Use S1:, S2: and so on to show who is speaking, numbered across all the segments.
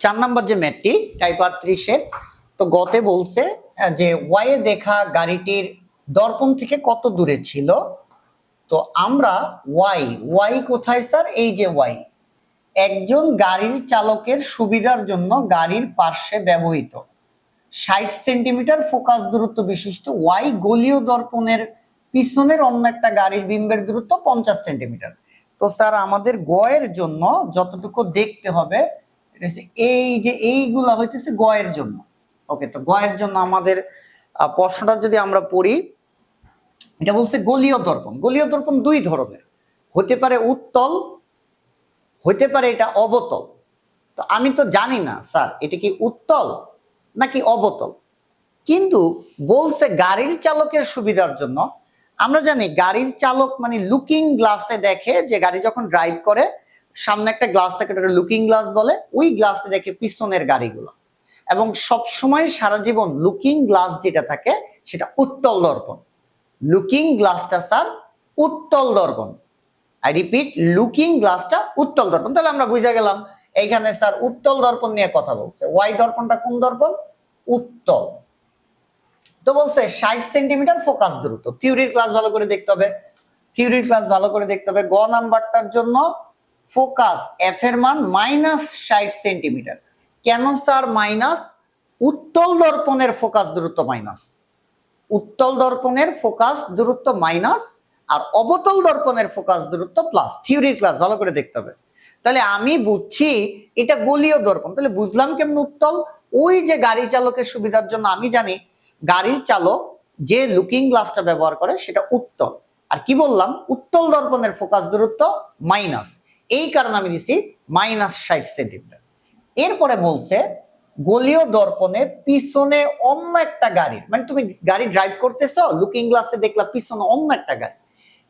S1: 4 number যে ম্যাথটি type 38-এর, তো গতে বলছে যে ওয়াই এ দেখা গাড়িটির দর্পণ থেকে কত দূরে ছিল। তো আমরা ওয়াই ওয়াই কোথায় স্যার? এই যে ওয়াই, একজন গাড়ির চালকের সুবিধার জন্য গাড়ির পার্শ্বে ব্যবহৃত 60 সেন্টিমিটার ফোকাস দূরত্ব বিশিষ্ট ওয়াই গলীয় দর্পণের পিছনের অন্য একটা গাড়ির বিম্বের দূরত্ব 50 সেন্টিমিটার। তো স্যার আমাদের গয়ের জন্য যতটুকু দেখতে হবে, এই যে এইগুলা হইতেছে গয়ের জন্য। ওকে, তো গয়ের জন্য আমাদের প্রশ্নটা যদি আমরা পড়ি, এটা বলছে গলীয় দর্পণ। গলীয় দর্পণ দুই ধরনের, হতে পারে উত্তল, হতে পারে এটা অবতল। তো আমি তো জানি না স্যার এটা কি উত্তল নাকি অবতল, কিন্তু বলছে গাড়ির চালকের সুবিধার জন্য। আমরা জানি গাড়ির চালক মানে লুকিং গ্লাসে দেখে, যে গাড়ি যখন ড্রাইভ করে সামনে একটা গ্লাস থাকে, ওটা লুকিং গ্লাস বলে, ওই গ্লাসে দেখে পিছনের গাড়িগুলো। এবং সব সময় সারা জীবন লুকিং গ্লাস যেটা থাকে সেটা উত্তল দর্পণ। লুকিং গ্লাসটা স্যার উত্তল দর্পণ। আই রিপিট, লুকিং গ্লাসটা উত্তল দর্পণ। তাহলে আমরা বুঝে গেলাম এইখানে স্যার উত্তল দর্পণ নিয়ে কথা বলছে। ওয়াই দর্পণটা কোন দর্পণ? উত্তল। তো বলছে 60 সেন্টিমিটার ফোকাস দূরত্ব। থিওরির ক্লাস ভালো করে দেখতে হবে, থিওরির ক্লাস ভালো করে দেখতে হবে। গ নাম্বারটার জন্য ফোকাস এফ এর মান -60 সেন্টিমিটার। কেন স্যার মাইনাস? উত্তল দর্পণের ফোকাস দূরত্ব মাইনাস, উত্তল দর্পণের ফোকাস দূরত্ব মাইনাস, আর অবতল দর্পণের ফোকাস দূরত্ব প্লাস। থিওরির ক্লাস ভালো করে দেখতে হবে। তাহলে আমি বুঝছি এটা গলীয় দর্পণ, তাহলে বুঝলাম কেমন উত্তল? ওই যে গাড়ি চালকের সুবিধার জন্য আমি জানি গাড়ির চালক যে লুকিং গ্লাসটা ব্যবহার করে সেটা উত্তল। আর কি বললাম? উত্তল দর্পণের ফোকাস দূরত্ব মাইনাস, এই কারণে আমি দিছি -60 সেন্টিমিটার। এরপরে বলছে গলীয় দর্পণে পিছনে অন্য একটা গাড়ির, মানে তুমি গাড়ি ড্রাইভ করতেছো, লুকিং গ্লাসে দেখলা পিছনে অন্য একটা গাড়ি,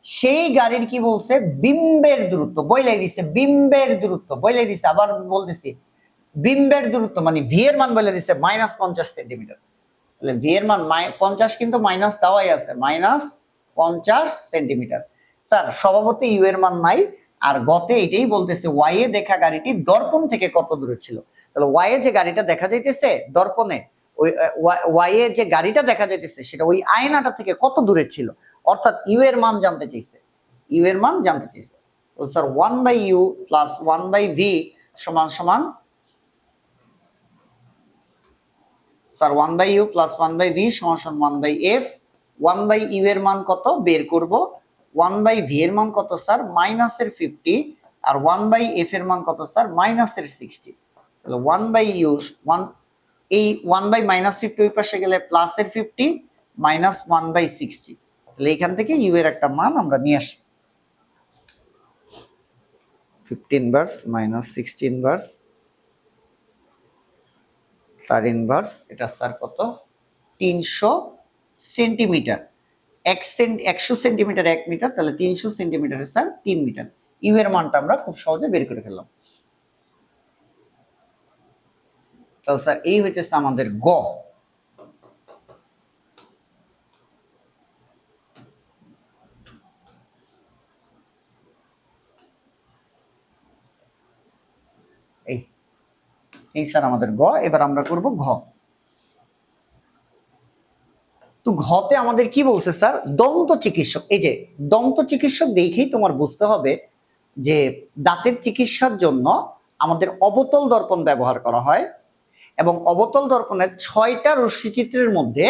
S1: সেই গাড়ির কি বলছে? বিম্বের দূরত্ব বইলাই দিছে, বিম্বের দূরত্ব বইলাই দিছে। আবার বলতেছি বিম্বের দূরত্ব মানে ভি এর মান বলে দিছে -50 সেন্টিমিটার। তাহলে ভি এর মান 50, কিন্তু মাইনাস দেওয়াই আছে, -50 সেন্টিমিটার। স্যার স্বভাবতই ইউ এর মান নাই, আর গতে এটাই বলতেছে ওয়াই এ দেখা গাড়িটি দর্পণ থেকে কত দূরে ছিল। তাহলে ওয়াই এ যে গাড়িটা দেখা যাইতেছে দর্পণে, ওই ওয়াই এ যে গাড়িটা দেখা যাইতেছে সেটা ওই আয়নাটা থেকে কত দূরে ছিল, অর্থাৎ ইউ এর মান জানতে চাইছে, ইউ এর মান জানতে চাইছে। তো স্যার 1/u + 1/v সমান সমান, স্যার 1/u + 1/v সমান সমান 1/f। 1/u এর মান কত বের করব, 1/v এর মান কত স্যার? -50, আর 1/f এর মান কত স্যার? -60। তাহলে 1/u 1, এই 1/-50 ওই পাশে গেলে প্লাসের 50 -1/60। তাহলে এখান থেকে ইউ এর একটা মান আমরা নিয়ে আসি, 15 ইনভার্স -60 ইনভার্স তার ইনভার্স, এটা স্যার কত? 300 সেন্টিমিটার। 100 সেন্টিমিটার 1 মিটার, তাহলে 300 সেন্টিমিটারে স্যার 3 মিটার। ইউ এর মানটা আমরা খুব সহজে বের করে ফেললাম। তাহলে স্যার এই হইতেছে আমাদের গ। এই স্যার আমাদের গ। এবার আমরা করব ঘ। তো ঘতে আমাদের কি বলছে স্যার? দন্ত চিকিৎসক। এই যে দন্ত চিকিৎসক দেখেই তোমার বুঝতে হবে যে দাঁতের চিকিৎসার জন্য আমাদের অবতল দর্পণ ব্যবহার করা হয়, এবং অবতল দর্পণের 6টা রশ্মিচিত্রের মধ্যে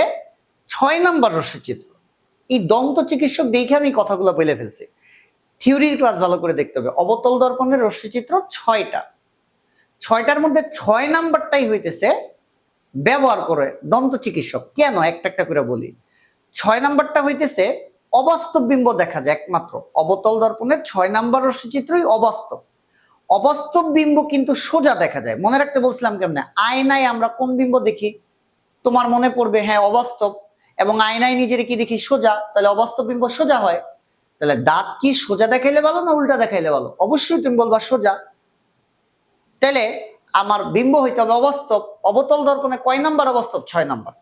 S1: 6 নাম্বার রশ্মিচিত্র। এই দন্ত চিকিৎসক দেখে আমি কথাগুলো বলে ফেলছি। থিওরির ক্লাস ভালো করে দেখতে হবে। অবতল দর্পণের রশ্মিচিত্র 6টা, 6টার মধ্যে 6 নাম্বারটাই হইতেছে ব্যবহার করে দন্ত চিকিৎসক। কেন একটা একটা করে বলি। 6 নাম্বারটা হইতেছে অবাস্তব বিম্ব দেখা যায় একমাত্র। অবতল দর্পণের 6 নাম্বার রশ্মিচিত্রই অবাস্তব। অবাস্তব বিম্ব কিন্তু সোজা দেখা যায়। মনে রাখতে বলছিলাম কেমনে? আয়নায় আমরা কোন বিম্ব দেখি? তোমার মনে পড়বে হ্যাঁ অবাস্তব, এবং আয়নায় নিজের কি দেখি? সোজা। তাহলে অবাস্তব বিম্ব সোজা হয়। তাহলে দাঁত কি সোজা দেখাইলে ভালো না উল্টা দেখাইলে ভালো? অবশ্যই তুমি বলবা সোজা। তাহলে আমার বিম্ব হইতে হবে অবাস্তব। অবতল দর্পণে কয় নাম্বার অবাস্তব? 6 নাম্বার।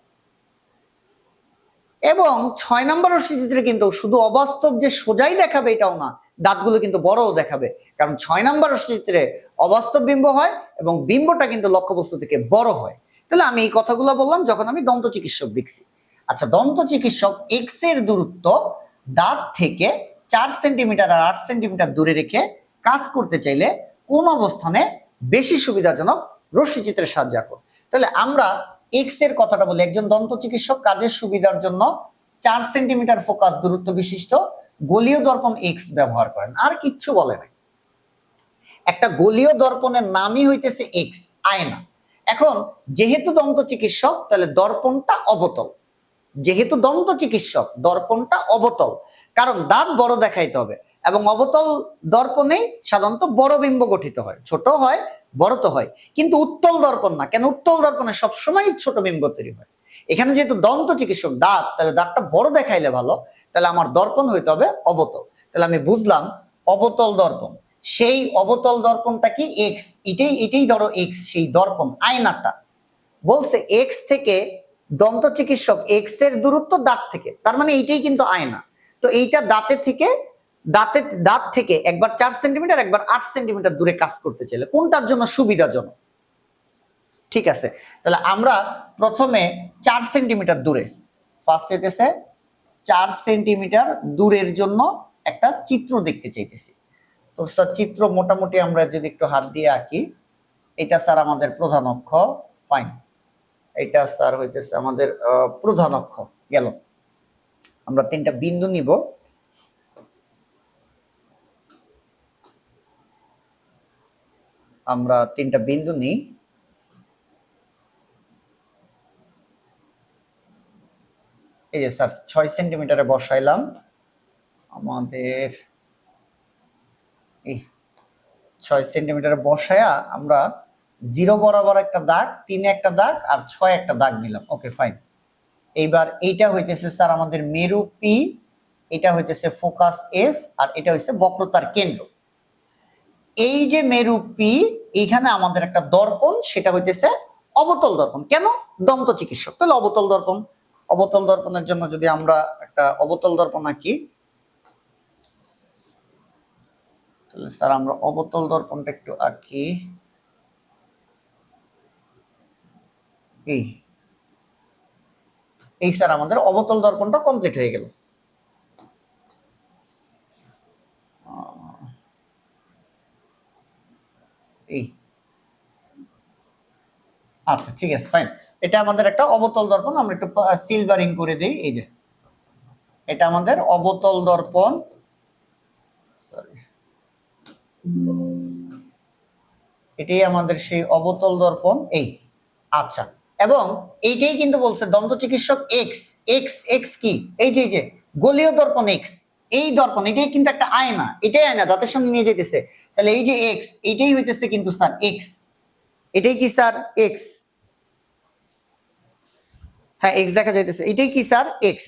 S1: এবং 6 নাম্বার রশ্মিচিত্রে কিন্তু শুধু অবাস্তব যে সোজাই দেখাবে এটাও না, দাঁতগুলো কিন্তু বড়ও দেখাবে, কারণ 6 নাম্বার রশ্মিচিত্রে অবাস্তব বিম্ব হয় এবং বিম্বটা কিন্তু লক্ষ্যবস্তু থেকে বড় হয়। তাহলে আমি এই কথাগুলো বললাম যখন আমি দন্ত চিকিৎসক দেখছি। আচ্ছা, দন্ত চিকিৎসক এক্স এর দূরত্ব দাঁত থেকে 4 সেন্টিমিটার আর 8 সেন্টিমিটার দূরে রেখে কাজ করতে চাইলে কোন অবস্থানে বেশি সুবিধাজনক রশ্মিচিত্রের সাহায্য করবে। তাহলে আমরা এক্স এর কথাটা বলি, একজন দন্ত চিকিৎসক কাজের সুবিধার জন্য 4 সেন্টিমিটার ফোকাস দূরত্ব বিশিষ্ট গোলীয় দর্পণ এক্স ব্যবহার করেন, আর কিচ্ছু বলে নাই। একটা গোলীয় দর্পণের নামই হইতেছে এক্স, আয়না। এখন যেহেতু দন্ত চিকিৎসক, তাহলে দর্পণটা অবতল। যেহেতু দন্ত চিকিৎসক, দর্পণটা অবতল, কারণ দাঁত বড় দেখাইতে হবে এবং অবতল দর্পণে সাধারণত বড় বিম্ব গঠিত হয়, ছোট হয় বড় তো হয়, কিন্তু উত্তল দর্পণ না। কেন? উত্তল দর্পণে সবসময় ছোট বিম্ব তৈরি হয়। এখানে যেহেতু দন্ত চিকিৎসক দাঁত, তাহলে দাঁতটা বড় দেখাইলে ভালো, তাহলে আমার দর্পণ হইতে হবে অবতল। তাহলে আমি বুঝলাম অবতল দর্পণ। সেই অবতল দর্পণটা কি? এক্স। এটাই ধরো এক্স, সেই দর্পণ আয়নাটা। বলছে এক্স থেকে দন্ত চিকিৎসক এক্স এর দূরত্ব দাঁত থেকে, তার মানে এইটাই কিন্তু আয়না। তো এইটা দাঁত থেকে একবার 4 সেন্টিমিটার একবার 8 সেন্টিমিটার দূরে কাজ করতে চাইলে কোনটার জন্য সুবিধাজনক? ঠিক আছে, তাহলে আমরা প্রথমে 4 সেন্টিমিটার দূরে, ফার্স্ট হইতেছে 4 সেন্টিমিটার দূরের জন্য একটা চিত্র দেখতে চাইতেছি। তো স্যার চিত্র মোটামুটি আমরা যদি একটু হাত দিয়ে আঁকি, এটা স্যার আমাদের প্রধান অক্ষ, ফাইন। এটা স্যার হইতেছে আমাদের প্রধান অক্ষ গেল। আমরা 3টা বিন্দু নিব। আমরা 3টা বিন্দু নিই। এই যে স্যার 6 সেন্টিমিটারে বসাইলাম। আমাদের এই 6 সেন্টিমিটারে বসায়া আমরা 0 বরাবর একটা দাগ, 3 একটা দাগ আর 6 একটা দাগ নিলাম। Okay fine. এইবার এইটা হইতেছে স্যার আমাদের মেরু পি, এটা হইতেছে ফোকাস এফ, আর এটা হইছে বক্রতার কেন্দ্র। এই যে মেরু পি, এইখানে আমাদের একটা দর্পণ, সেটা হইতেছে অবতল দর্পণ। কেন? দন্ত চিকিৎসক, তাহলে অবতল দর্পণ। অবতল দর্পণের জন্য যদি আমরা একটা অবতল দর্পণ আঁকি, তাহলে স্যার আমরা অবতল দর্পণটা একটু আঁকি। এই স্যার আমাদের অবতল দর্পণটা কমপ্লিট হয়ে গেল। এই আচ্ছা ঠিক আছে ফাইন, এটা আমাদের একটা অবতল দর্পণ। আমরা একটু সিলভারিং করে দেই। এই যে এটা আমাদের অবতল দর্পণ, সরি, এটাই আমাদের সেই অবতল দর্পণ। এই আচ্ছা, এবং এইটাই কিন্তু বলছে দন্ত চিকিৎসক এক্স। এক্স এক্স কি? এই যে গোলীয় দর্পণ এক্স, এই দর্পণ এটাই কিন্তু একটা আয়না, এটাই আয়না দাঁতের সামনে নিয়ে যেতেছে। তাহলে এই যে এক্স, এইটাই হইতেছে কিন্তু স্যার এক্স। এটাই কি স্যার এক্স? হ্যাঁ এক্স দেখা যাইতেছে, এটাই কি স্যার এক্স।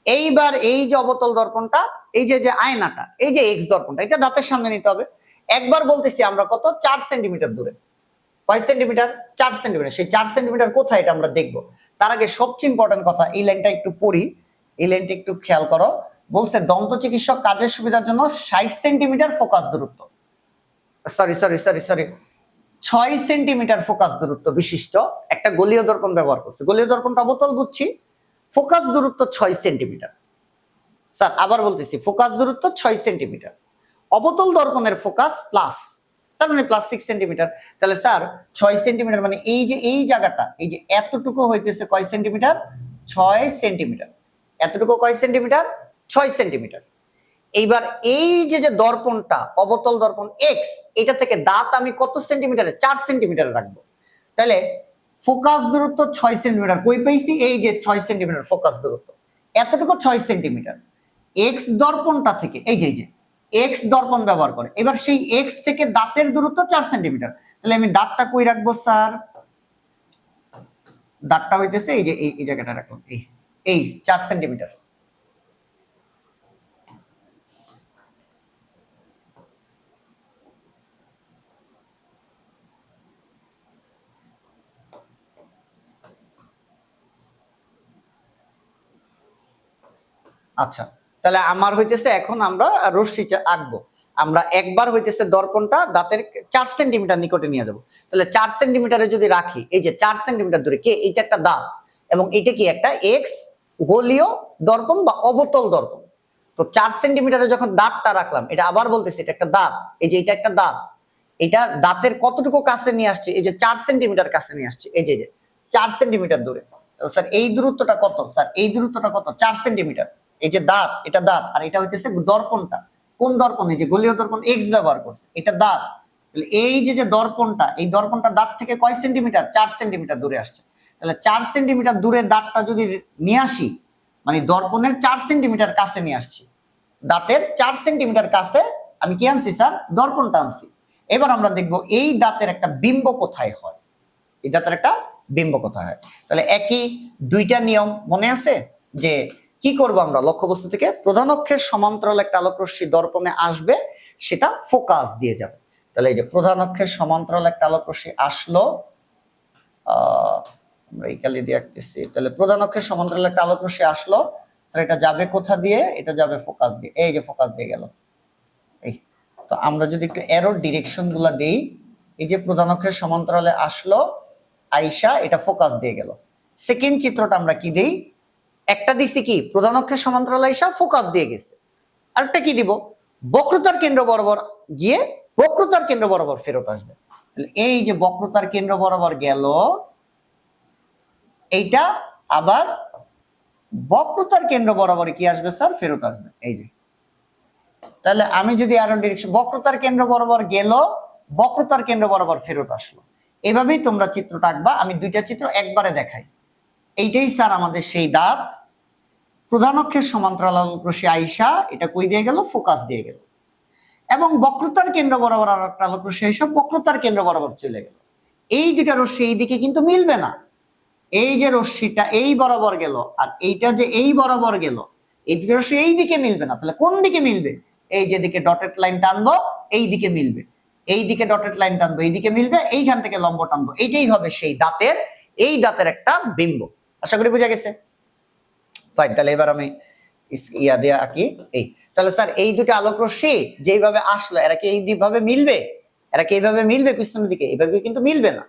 S1: এইবার এই যে অবতল দর্পণটা, এই যে আয়নাটা, এই যে এক্স দর্পণটা, এটা দাঁতের সামনে নিতে হবে। একবার বলতেছি আমরা কত? 4 সেন্টিমিটার দূরে। কয় সেন্টিমিটার? 4 সেন্টিমিটার। সেই 4 সেন্টিমিটার কোথায় এটা আমরা দেখব। তার আগে সবচেয়ে ইম্পর্টেন্ট কথা, এই লাইনটা একটু পড়ি, এই লাইনটা একটু খেয়াল করো। বলছে দন্ত চিকিৎসক কাজের সুবিধার জন্য 60 সেন্টিমিটার ফোকাস দূরত্ব, সরি 6 সেন্টিমিটার ফোকাস দূরত্ব বিশিষ্ট একটা গোলীয় দর্পণ ব্যবহার করছে। গোলীয় দর্পণটা অবতল বুঝছি, ফোকাস দূরত্ব 6 সেন্টিমিটার। স্যার আবার বলতেছি, ফোকাস দূরত্ব 6 সেন্টিমিটার, অবতল দর্পণের ফোকাস প্লাস, তার মানে প্লাস 6 সেন্টিমিটার। তাহলে স্যার 6 সেন্টিমিটার মানে এই যে এই জায়গাটা, এই যে এতটুকু হইতেছে কয় সেন্টিমিটার? 6 সেন্টিমিটার। এতটুকু কয় সেন্টিমিটার? 6 সেন্টিমিটার। এইবার এই যে দর্পণটা অবতল দর্পণ এক্স, এটা থেকে দাঁত আমি কত সেন্টিমিটারে? 4 সেন্টিমিটারে রাখবো। তাহলে ফোকাস দূরত্ব 6 সেন্টিমিটার কই পাইছি? এই যে 6 সেন্টিমিটার ফোকাস দূরত্ব, এতটুকু 6 সেন্টিমিটার। এক্স দর্পণটা থেকে এই যে এক্স দর্পণ ব্যবহার করে, এবার সেই এক্স থেকে দাঁতের দূরত্ব 4 সেন্টিমিটার। তাহলে আমি দাঁতটা কই রাখবো স্যার? দাঁতটা হইতেছে এই যে এই জায়গাটা রাখলাম, এই 4 সেন্টিমিটার। আচ্ছা, তাহলে আমার হইতেছে এখন আমরা রশ্মিটা আঁকবো। আমরা একবার হইতেছে দর্পণটা দাঁতের 4 সেন্টিমিটার নিকটে নিয়ে যাব। তাহলে 4 সেন্টিমিটারে যদি রাখি, এই যে 4 সেন্টিমিটার দূরে কে, এইটা একটা দাঁত এবং এটা কি একটা এক্স গোলীয় দর্পণ বা অবতল দর্পণ। তো 4 সেন্টিমিটারে যখন দাঁতটা রাখলাম, এটা আবার বলতেছি এটা একটা দাঁত, এই যে এটা একটা দাঁত, এটা দাঁতের কতটুকু কাছে নিয়ে আসছে, এই যে 4 সেন্টিমিটার কাছে নিয়ে আসছে, এই যে 4 সেন্টিমিটার দূরে। স্যার এই দূরত্বটা কত? স্যার এই দূরত্বটা কত? 4 সেন্টিমিটার। এই যে দাঁত, এটা দাঁত, আর এটা হইতেছে দর্পণটা। কোন দর্পণ? এই যে গোলীয় দর্পণ এক্স ব্যবহার করছে, এটা দাঁত। তাহলে এই যে দর্পণটা, এই দর্পণটা দাঁত থেকে কয় সেন্টিমিটার? 4 সেন্টিমিটার দূরে আসছে। তাহলে 4 সেন্টিমিটার দূরে দাঁতটা যদি নিয়ে আসি, মানে দর্পণের 4 সেন্টিমিটার কাছে নিয়ে আসছি, দাঁতের 4 সেন্টিমিটার কাছে আমি কি আনছি স্যার? দর্পণটা আনছি। এবার আমরা দেখব এই দাঁতের একটা বিম্ব কোথায় হয়, এই দাঁতের একটা বিম্ব কোথায় হয়। তাহলে একই দুইটা নিয়ম মনে আছে যে কি করব আমরা? লক্ষ্যবস্তু থেকে প্রধান অক্ষের সমান্তরাল একটা আলোক রশ্মি দর্পণে আসবে, সেটা ফোকাস দিয়ে যাবে। তাহলে এই যে প্রধান অক্ষের সমান্তরাল একটা আলোক রশ্মি আসলো, আমরা এই কালি দিয়ে আঁকতেছি। তাহলে প্রধান অক্ষের সমান্তরাল একটা আলোক রশ্মি আসলো, স্যার এটা যাবে কোথা দিয়ে? এটা যাবে ফোকাস দিয়ে, এই যে ফোকাস দিয়ে গেল। এই তো আমরা যদি একটু এরর ডিরেকশন গুলা দেই, এই যে প্রধান অক্ষের সমান্তরালে আসলো, আইসা এটা ফোকাস দিয়ে গেল। সেকেন্ড চিত্রটা আমরা কি দেই? একটা দিছি কি প্রধান অক্ষের সমান্তরালে আইসা ফোকাস দিয়ে গেছে, আরেকটা কি দিব? বক্রতার কেন্দ্র বরাবর গিয়ে বক্রতার কেন্দ্র বরাবর ফেরত আসবে। তাহলে এই যে বক্রতার কেন্দ্র বরাবর গেল, এইটা আবার বক্রতার কেন্দ্র বরাবর কি আসবে স্যার? ফেরত আসবে। এই যে তাহলে আমি যদি আরো ডিরেকশন, বক্রতার কেন্দ্র বরাবর গেল, বক্রতার কেন্দ্র বরাবর ফেরত আসলো, এভাবেই তোমরা চিত্রটা আঁকবা। আমি দুইটা চিত্র একবারে দেখাই। এইটাই স্যার আমাদের সেই দাঁত, প্রধান অক্ষের সমান্তরাল আলোক রশ্মি আইসা এটা কই দিয়ে গেল? ফোকাস দিয়ে গেল, এবং বক্রতার কেন্দ্র বরাবর আর একটা আলোক রশ্মি আইসা বক্রতার কেন্দ্র বরাবর চলে গেল। এই দুইটা রশ্মি এই দিকে কিন্তু মিলবে না। এই যে রশ্মিটা এই বরাবর গেল আর এইটা যে এই বরাবর গেল, এই দুটো রশ্মি এই দিকে মিলবে না। তাহলে কোন দিকে মিলবে? এই যে দিকে ডটেড লাইন টানবো এই দিকে মিলবে, এই দিকে ডটেড লাইন টানবো এই দিকে মিলবে, এইখান থেকে লম্ব টানবো, এইটাই হবে সেই দাঁতের, এই দাঁতের একটা বিম্ব। আশা করি বোঝা গেছে। ফাইন, তাহলে এবার আমি ইয়া দিয়ে আঁকি। এই তাহলে স্যার এই দুটো আলোক রশ্মি যেইভাবে আসলো, এরা কি এইভাবে মিলবে? এরা কি এইভাবে মিলবে পিছনের দিকে? এইভাবে কিন্তু মিলবে না।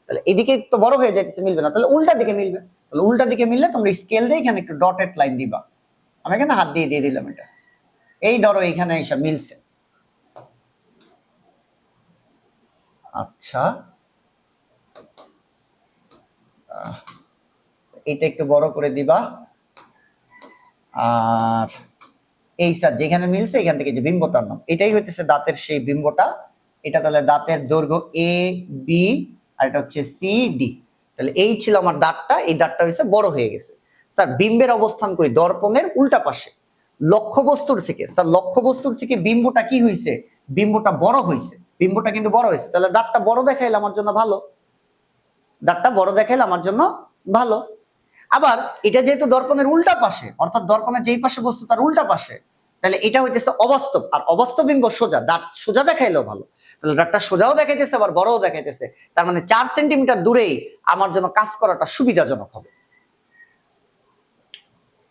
S1: তাহলে এদিকে তো বড় হয়ে যাইতেছে, মিলবে না। তাহলে উল্টা দিকে মিলবে। তাহলে উল্টা দিকে মিললে তোমরা স্কেল দিয়ে এখানে একটু ডটেড লাইন দিবা। আমি এখানে হাত দিয়ে দিয়ে দিলাম এটা। এই ধরো এইখানে এসে মিলছে। আচ্ছা, এটা একটু বড় করে দিবা। আর এই স্যার যেখানে মিলছে এখান থেকে যে বিম্বটার নাম, এটাই হইতেছে দাঁতের সেই বিম্বটা। এটা তাহলে দাঁতের দৈর্ঘ্য এ বি, আর এটা হচ্ছে সি ডি। তাহলে এই ছিল আমার দাঁতটা, এই দাঁতটা হয়েছে বড় হয়ে গেছে। স্যার বিম্বের অবস্থান কই? দর্পণের উল্টা পাশে, লক্ষ্যবস্তুর থেকে। স্যার লক্ষ্যবস্তুর থেকে বিম্বটা কি হয়েছে? বিম্বটা বড় হয়েছে, বিম্বটা কিন্তু বড় হয়েছে। তাহলে দাঁতটা বড় দেখাইলে আমার জন্য ভালো, দাঁতটা বড় দেখাইলে আমার জন্য ভালো। আবার এটা যেহেতু দর্পণের উল্টা পাশে, অর্থাৎ দর্পণের যেই পাশে বস্তু তার উল্টা পাশে, তাহলে এটা হইতেছে অবাস্তব। আর অবাস্তব বিম্ব সোজা, দাঁত সোজা দেখাইলেও ভালো। তাহলে দাঁতটা সোজাও দেখাইতেছে আবার বড়ও দেখাইতেছে, তার মানে 4 সেন্টিমিটার দূরেই আমার জন্য কাজ করাটা সুবিধাজনক হবে।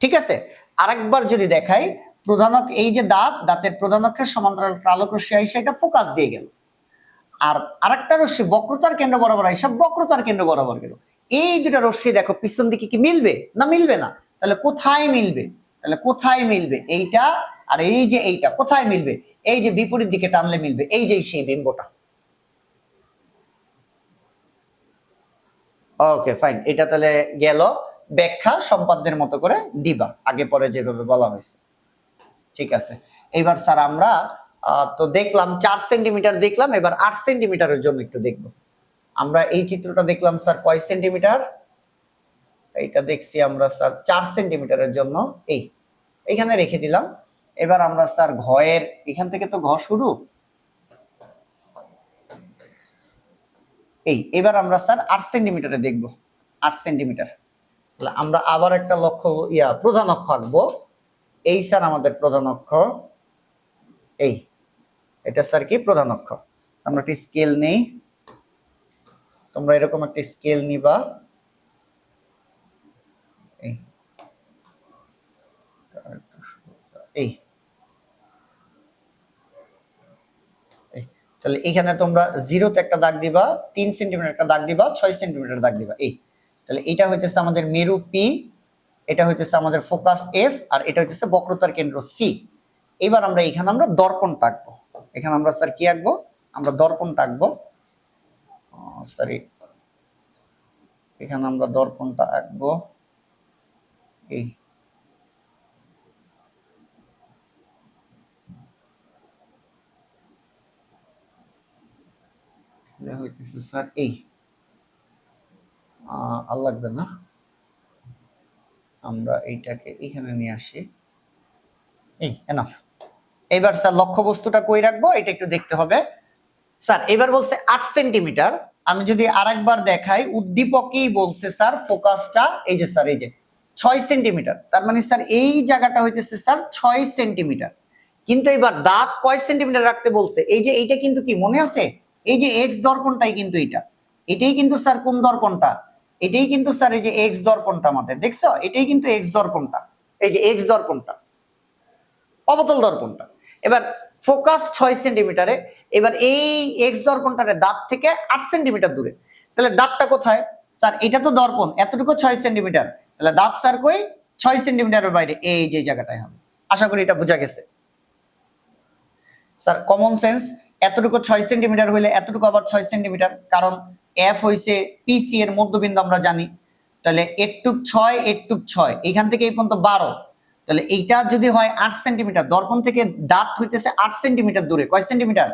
S1: ঠিক আছে, আরেকবার যদি দেখাই, প্রধানক এই যে দাঁত, দাঁতের প্রধান অক্ষের সমান্তরাল আলোক রশ্মি আইসা এটা ফোকাস দিয়ে গেল, আর আরেকটা রশ্মি বক্রতার কেন্দ্র বরাবর আইসা বক্রতার কেন্দ্র বরাবর গেল। এই দুটা রশ্মি দেখো পিছন দিকে কি মিলবে? না, মিলবে না। তাহলে কোথায় মিলবে? তাহলে কোথায় মিলবে? এইটা আর এই যে এইটা কোথায় মিলবে? এই যে বিপরীত দিকে টানলে মিলবে, এই যে সেই বিম্বটা। ওকে ফাইন, এটা তাহলে গেল ব্যাখ্যা সম্পাদ্যের মতো করে দিবা, আগে পরে যেভাবে বলা হয়েছে। ঠিক আছে, এইবার স্যার আমরা তো দেখলাম 4 সেন্টিমিটার দেখলাম, এবার 8 সেন্টিমিটারের জন্য একটু দেখবো। আমরা এই চিত্রটা দেখলাম স্যার কয় সেন্টিমিটার? এইটা দেখছি আমরা স্যার 4 সেন্টিমিটারের জন্য, এইখানে রেখে দিলাম। এবার আমরা স্যার ঘয়ের, এখান থেকে তো ঘ শুরু, এবার আমরা স্যার 8 সেন্টিমিটারে দেখবো। 8 সেন্টিমিটার, তাহলে আমরা আবার একটা লক্ষ্য প্রধান অক্ষ আঁকবো। এই স্যার আমাদের প্রধান অক্ষ, এটা স্যার কি প্রধান অক্ষ। আমরা একটা স্কেল নেই, তোমরা এরকম একটা স্কেল নিবা। এই তাহলে এখানে তোমরা 0-তে একটা দাগ দিবা, 3 সেন্টিমিটার একটা দাগ দিবা, 6 সেন্টিমিটার দাগ দিবা। এই তাহলে এটা হইতেছে আমাদের মেরু পি, এটা হইতেছে আমাদের ফোকাস এফ, আর এটা হইতেছে বক্রতার কেন্দ্র সি। এবার আমরা এখানে আমরা দর্পণটা আঁকবো। এখানে আমরা স্যার কি আঁকবো? আমরা দর্পণটা আঁকবো। সরি, এখানে আমরা দর্পণটা আঁকবো। এই হইতেছে স্যার এই আর লাগবে না, আমরা এইটাকে এখানে নিয়ে আসি। এই এনাফ। এবার স্যার লক্ষ্য বস্তুটা কই রাখবো এটা একটু দেখতে হবে। স্যার এবার বলছে 8 সেন্টিমিটার। আমি যদি আরেকবার দেখাই, উদ্দীপকেই বলছে স্যার ফোকাসটা এই যে স্যার এই যে 6 সেন্টিমিটার। তার মানে স্যার এই জায়গাটা হইতেছে স্যার 6 সেন্টিমিটার। কিন্তু এবার দাঁত কয় সেন্টিমিটার রাখতে বলছে? এই যে এইটা কিন্তু কি মনে আছে? এই যে এক্স দর্পণটাই কিন্তু এটা, এটাই কিন্তু স্যার কোন দর্পণটা? এটাই কিন্তু স্যার এই যে এক্স দর্পণটা আমাদের, দেখছো? এটাই কিন্তু এক্স দর্পণটা, এই যে এক্স দর্পণটা, অবতল দর্পণটা। এবার ফোকাস 6 সেন্টিমিটারে, এবার এই এক্স দর্পণটার দাঁত থেকে 8 সেন্টিমিটার দূরে। তাহলে দাঁতটা কোথায়? স্যার এটা তো দর্পণ, এতটুকু 6 সেন্টিমিটার, তাহলে দাঁত স্যার কই? 6 সেন্টিমিটারের বাইরে, এই যে জায়গাটায় হবে। আশা করি এটা বোঝা গেছে স্যার। কমন সেন্স, এতটুকু 6 সেন্টিমিটার হইলে এতটুকু আবার 6 সেন্টিমিটার, কারণ এফ হইছে পিসি এর মধ্যবিন্দু আমরা জানি। তাহলে এটুক 6 এটুক 6, এখান থেকে এই পর্যন্ত 12। তাহলে এইটা যদি হয় 8 সেন্টিমিটার, দর্পণ থেকে দাঁত হইতেছে 8 সেন্টিমিটার দূরে। কয় সেন্টিমিটার?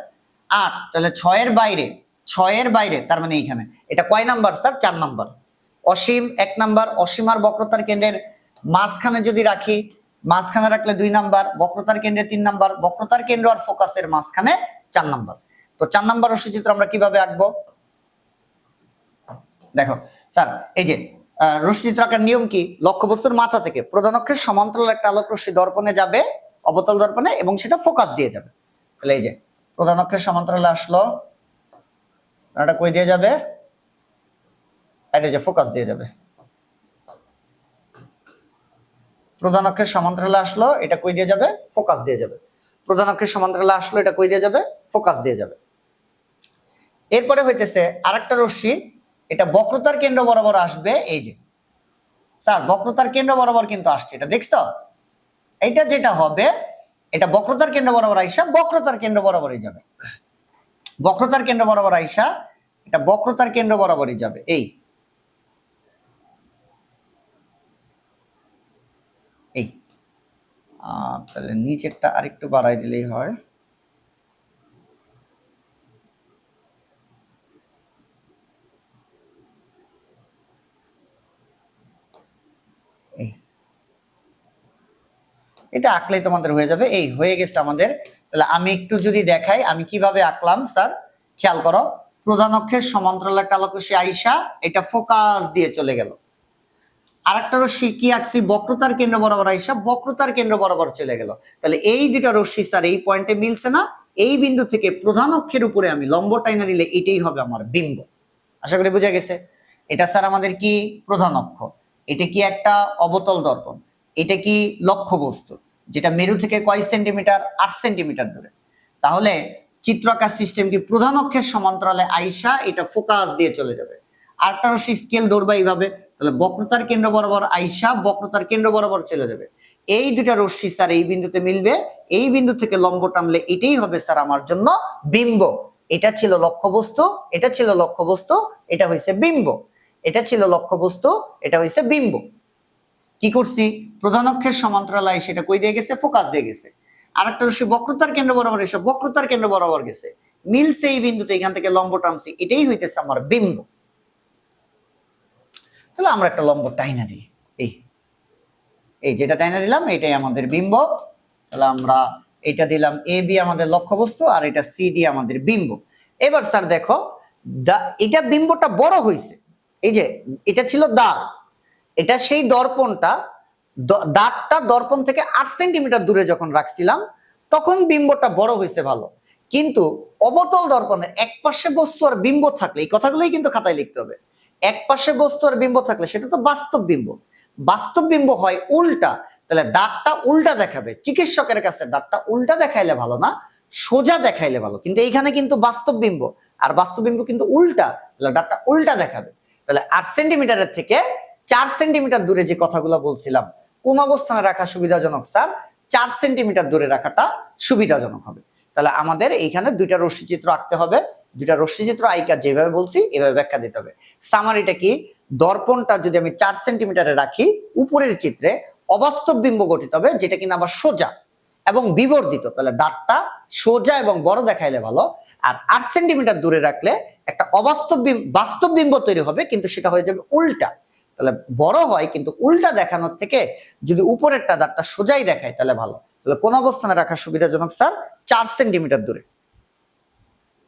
S1: 8। তাহলে 6 এর বাইরে, 6 এর বাইরে, তার মানে এইখানে। এটা কয় নাম্বার স্যার? 4 নাম্বার। অসীম 1 নাম্বার, অসীম আর বক্রতার কেন্দ্রের মাঝখানে যদি রাখি, মাঝখানে রাখলে 2 নাম্বার, বক্রতার কেন্দ্রে 3 নাম্বার, বক্রতার কেন্দ্র আর ফোকাসের মাঝখানে 4 নাম্বার। তো 4 নাম্বার রশ্মিচিত্র আমরা কিভাবে আঁকবো? দেখো স্যার, এই যে রশ্মিচিত্র আঁকার নিয়ম কি? লক্ষ্যবস্তুর মাথা থেকে প্রধান অক্ষের সমান্তরাল একটা আলোক রশ্মি দর্পণে যাবে, অবতল দর্পণে, এবং সেটা ফোকাস দিয়ে যাবে। তাহলে এই যে প্রধান অক্ষের সমান্তরালে আসলো, এটা কই দিয়ে যাবে? এটা যে ফোকাস দিয়ে যাবে। প্রধান অক্ষের সমান্তরালে আসলো, এটা কই দিয়ে যাবে? ফোকাস দিয়ে যাবে। প্রধান অক্ষের সমান্তরালে আসলো, এটা কই দিয়ে যাবে? ফোকাস দিয়ে যাবে। এরপরে হইতেছে আরেকটা রশ্মি, এটা বক্রতার কেন্দ্র বরাবর আসবে। এই যে স্যার বক্রতার কেন্দ্র বরাবর কিন্তু আসছে, এটা দেখছো? এটা যেটা হবে, এটা বক্রতার কেন্দ্র বরাবর আইসা বক্রতার কেন্দ্র বরাবরই যাবে। বক্রতার কেন্দ্র বরাবর আইসা এটা বক্রতার কেন্দ্র বরাবরই যাবে। এই এই তাহলে নিচেরটা আরেকটু বাড়াই দিলেই হয়। এটা আঁকলেই তোমাদের হয়ে যাবে। এই হয়ে গেছে আমাদের। তাহলে আমি একটু যদি দেখাই আমি কিভাবে আঁকলাম স্যার, খেয়াল করো। প্রধান অক্ষের সমান্তরাল একটা আলোক রশ্মি আইসা এটা ফোকাস দিয়ে চলে গেল। আরেকটা রশ্মি কি আঁকছি? বক্রতার কেন্দ্র বরাবর আইসা বক্রতার কেন্দ্র বরাবর চলে গেল। তাহলে এই দুটা রশ্মি স্যার এই পয়েন্টে মিলছে না? এই বিন্দু থেকে প্রধান অক্ষের উপরে আমি লম্ব টাইনা দিলে এটাই হবে আমার বিম্ব। আশা করি বোঝা গেছে। এটা স্যার আমাদের কি? প্রধান অক্ষ। এটা কি একটা অবতল দর্পণ। এটা কি লক্ষ্য বস্তু, যেটা মেরু থেকে কয় সেন্টিমিটার? 8 সেন্টিমিটার দূরে। তাহলে চিত্র আঁকার সিস্টেম কি? প্রধান অক্ষের সমান্তরালে আইসা এটা ফোকাস দিয়ে চলে যাবে। আরেকটা রশ্মি স্কেল ধরবা এইভাবে, তাহলে বক্রতার কেন্দ্র বরাবর আইসা বক্রতার কেন্দ্র বরাবর চলে যাবে। এই দুটা রশ্মি স্যার এই বিন্দুতে মিলবে, এই বিন্দু থেকে লম্ব টানলে এটাই হবে স্যার আমার জন্য বিম্ব। এটা ছিল লক্ষ্যবস্তু, এটা ছিল লক্ষ্যবস্তু, এটা হইছে বিম্ব। এটা ছিল লক্ষ্যবস্তু, এটা হইছে বিম্ব। কি করছি? প্রধান অক্ষের সমান্তরালে সেটা কই দিয়ে গেছে? ফোকাস দিয়ে গেছে। আরেকটা রশ্মি বক্রতার কেন্দ্র বরাবর এসে বক্রতার কেন্দ্র বরাবর গেছে, মিলছে এই বিন্দুতে, এখান থেকে লম্ব টানছি, এটাই হইতেছে আমার বিম্ব। তাহলে আমরা একটা লম্ব টাইনা দিই। এই এই যেটা টাইনা দিলাম এটাই আমাদের বিম্ব। তাহলে আমরা এটা দিলাম এ বি আমাদের লক্ষ্যবস্তু, আর এটা সি ডি আমাদের বিম্ব। এবার স্যার দেখো, এটা বিম্বটা বড় হয়েছে। এই যে এটা ছিল দাঁত, এটা সেই দর্পণটা, দাঁতটা দর্পণ থেকে 8 সেন্টিমিটার দূরে যখন রাখছিলাম তখন বিম্বটা বড় হয়েছে ভালো। কিন্তু অবতল দর্পণের এক পাশে বস্তু আর বিম্ব থাকলে, এই কথাগুলোই কিন্তু খাতায় লিখতে হবে। এক পাশে বস্তু আর বিম্ব থাকলে সেটা তো বাস্তব বিম্ব। বাস্তব বিম্ব হয় উল্টা। তাহলে দাঁতটা উল্টা দেখাবে। চিকিৎসকের কাছে দাঁতটা উল্টা দেখাইলে ভালো না, সোজা দেখাইলে ভালো, কিন্তু এইখানে কিন্তু বাস্তব বিম্ব, আর বাস্তব বিম্ব কিন্তু উল্টা, তাহলে ডাটটা উল্টা দেখাবে। তাহলে 8 সেন্টিমিটারের থেকে 4 সেন্টিমিটার দূরে যে কথাগুলো বলছিলাম, কোন অবস্থানে রাখা সুবিধাজনক স্যার? 4 সেন্টিমিটার দূরে রাখাটা সুবিধাজনক হবে। তাহলে আমাদের এইখানে দুইটা রশ্মিচিত্র আঁকতে হবে, দুইটা রশ্মিচিত্র আইকা যেভাবে বলছি এভাবে ব্যাখ্যা দিতে হবে। সামারিটা কি? দর্পণটা যদি আমি 4 সেন্টিমিটারে রাখি, উপরের চিত্রে অবাস্তব বিম্ব গঠিত হবে, যেটা কিনা আবার সোজা এবং বিবর্ধিত, তাহলে দাঁতটা সোজা এবং বড় দেখাইলে ভালো। আর 8 সেন্টিমিটার দূরে রাখলে একটা অবাস্তব বাস্তব বিম্ব তৈরি হবে, কিন্তু সেটা হয়ে যাবে উল্টা। তাহলে বড় হয় কিন্তু উল্টা দেখানোর থেকে যদি উপরেরটা দাঁতটা সোজাই দেখায় তাহলে ভালো। তাহলে কোন অবস্থানে রাখা সুবিধাজনক স্যার? 4 সেন্টিমিটার দূরে।